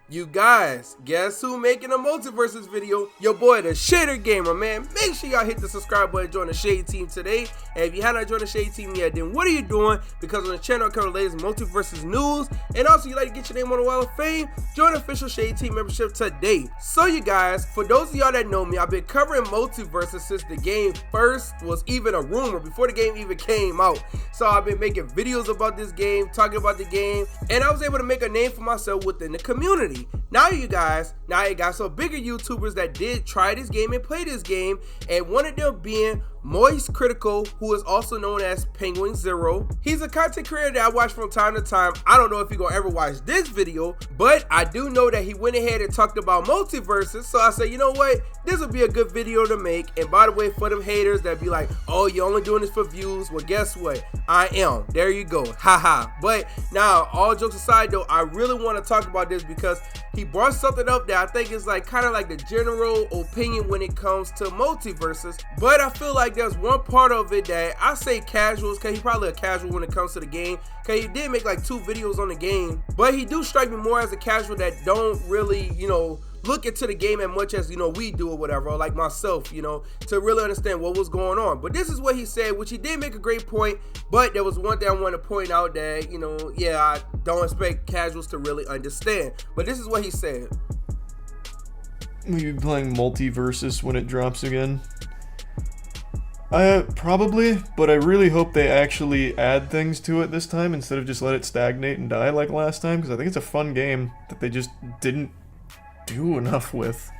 You guys, guess who making a Multiversus video? Your boy, the Shader Gamer, man. Make sure y'all hit the subscribe button, join the Shade Team today. And if you have not joined the Shade Team yet, then what are you doing? Because on the channel I cover the latest Multiversus news. And also, you like to get your name on the Wall of Fame? Join the official Shade Team membership today. So you guys, for those of y'all that know me, I've been covering Multiversus since the game first was even a rumor, before the game even came out. So I've been making videos about this game, talking about the game, and I was able to make a name for myself within the community. Now you got some bigger YouTubers that did try this game and play this game, and one of them being Cr1tikal, who is also known as Penguin Zero. He's a content creator that I watch from time to time. I don't know if he's gonna ever watch this video, but I do know that he went ahead and talked about Multiversus, so I said, you know what, this would be a good video to make. And by the way, for them haters that be like, oh, you're only doing this for views, well, guess what, I am. There you go, haha. But now, all jokes aside though, I really want to talk about this because he brought something up that I think is like kind of like the general opinion when it comes to Multiversus, but I feel like there's one part of it that I say casuals, because he's probably a casual when it comes to the game, because he did make like 2 videos on the game, but he do strike me more as a casual that don't really, you know, look into the game as much as, you know, we do or whatever, or like myself, you know, to really understand what was going on. But this is what he said, which he did make a great point, but there was one thing I want to point out that, you know, yeah, I don't expect casuals to really understand, but this is what he said. Will you be playing Multiversus when it drops again? Probably, but I really hope they actually add things to it this time instead of just let it stagnate and die like last time, because I think it's a fun game that they just didn't do enough with.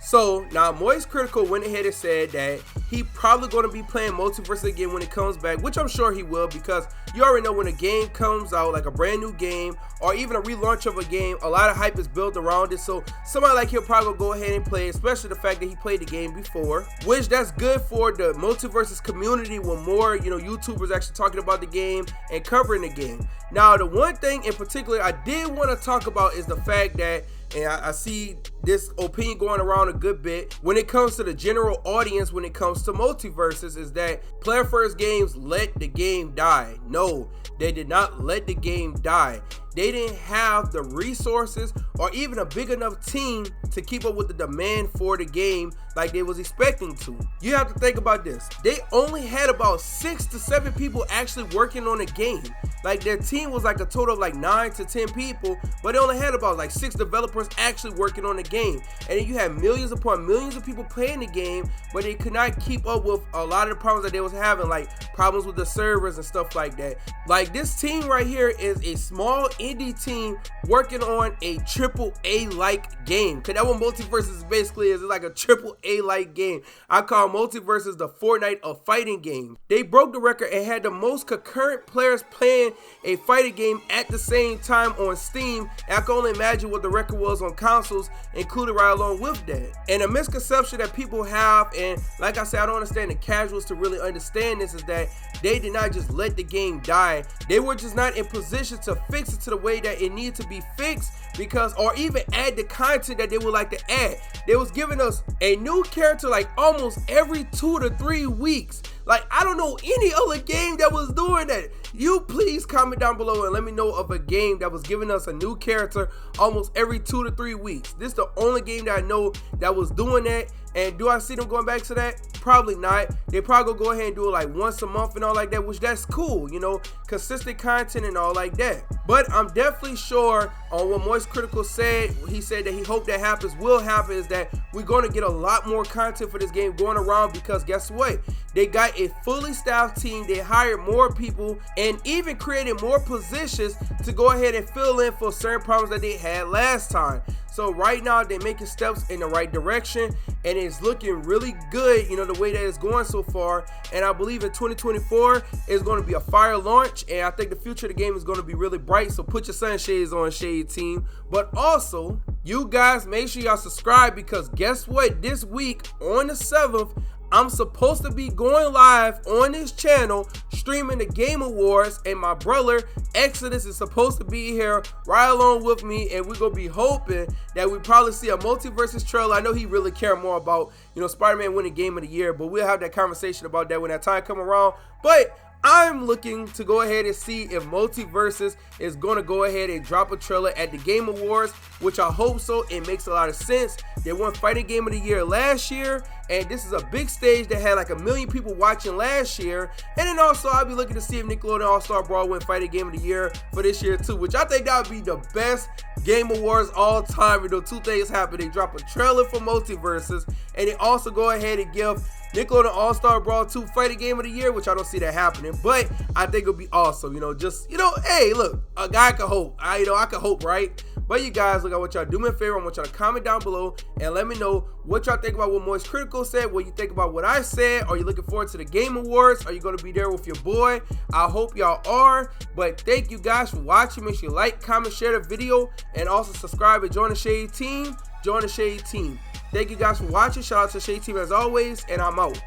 So now Cr1tikal went ahead and said that he probably going to be playing Multiversus again when it comes back, which I'm sure he will, because you already know when a game comes out, like a brand new game or even a relaunch of a game, a lot of hype is built around it. So somebody like he'll probably go ahead and play, especially the fact that he played the game before, which that's good for the Multiversus community when more, you know, YouTubers actually talking about the game and covering the game. Now, the one thing in particular I did want to talk about is the fact that, and I see this opinion going around a good bit when it comes to the general audience when it comes to Multiversus, is that player first games let the game die. No, they did not let the game die. They didn't have the resources or even a big enough team to keep up with the demand for the game like they was expecting to. You have to think about this. They only had about 6 to 7 people actually working on the game. Like their team was like a total of like 9 to 10 people, but they only had about like 6 developers actually working on the game. And then you had millions upon millions of people playing the game, but they could not keep up with a lot of the problems that they was having, like problems with the servers and stuff like that. Like this team right here is a small indie team working on a AAA like game, because that's what Multiversus basically is. It's like a AAA like game. I call Multiversus the Fortnite of fighting games. They broke the record and had the most concurrent players playing a fighting game at the same time on Steam, and I can only imagine what the record was on consoles included right along with that. And a misconception that people have, and like I said, I don't understand the casuals to really understand this, is that they did not just let the game die. They were just not in position to fix it to the way that it needed to be fixed, because, or even add the content that they would like to add. They was giving us a new character like almost every 2 to 3 weeks. Like, I don't know any other game that was doing that. You please comment down below and let me know of a game that was giving us a new character almost every 2 to 3 weeks. This is the only game that I know that was doing that. And do I see them going back to that? Probably not. They probably gonna go ahead and do it like once a month and all like that, which that's cool, you know, consistent content and all like that. But I'm definitely sure on what Cr1tikal said, he said that he hoped that happens, will happen, is that we're gonna get a lot more content for this game going around, because guess what? They got a fully staffed team, they hired more people, and even created more positions to go ahead and fill in for certain problems that they had last time. So right now they're making steps in the right direction, and it's looking really good, you know, the way that it's going so far. And I believe in 2024 is going to be a fire launch, and I think the future of the game is going to be really bright. So put your sunshades on, Shade Team. But also, you guys make sure y'all subscribe, because guess what? This week on the 7th, I'm supposed to be going live on this channel streaming the Game Awards, and my brother Exodus is supposed to be here right along with me, and we're gonna be hoping that we probably see a Multiversus trailer. I know he really care more about, you know, Spider-Man winning Game of the Year, but we'll have that conversation about that when that time come around. But I'm looking to go ahead and see if Multiversus is going to go ahead and drop a trailer at the Game Awards, which I hope so. It makes a lot of sense. They won Fighting Game of the Year last year, and this is a big stage that had like 1 million people watching last year. And then also I'll be looking to see if Nickelodeon All-Star Brawl win Fighting Game of the Year for this year too, which I think that would be the best Game Awards all time. You know, 2 things happen. They drop a trailer for Multiversus, and they also go ahead and give Nickelodeon All-Star Brawl 2 Fighting Game of the Year, which I don't see that happening, but I think it'll be awesome. You know, just, you know, hey, look, a guy can hope. I can hope, right? But you guys, look, I want y'all to do me a favor. I want y'all to comment down below and let me know what y'all think about what Moist Critical said, what you think about what I said. Are you looking forward to the Game Awards? Are you going to be there with your boy? I hope y'all are. But thank you guys for watching. Make sure you like, comment, share the video, and also subscribe and join the Shade Team. Join the Shade Team. Thank you guys for watching. Shout out to the Shade Team as always, and I'm out.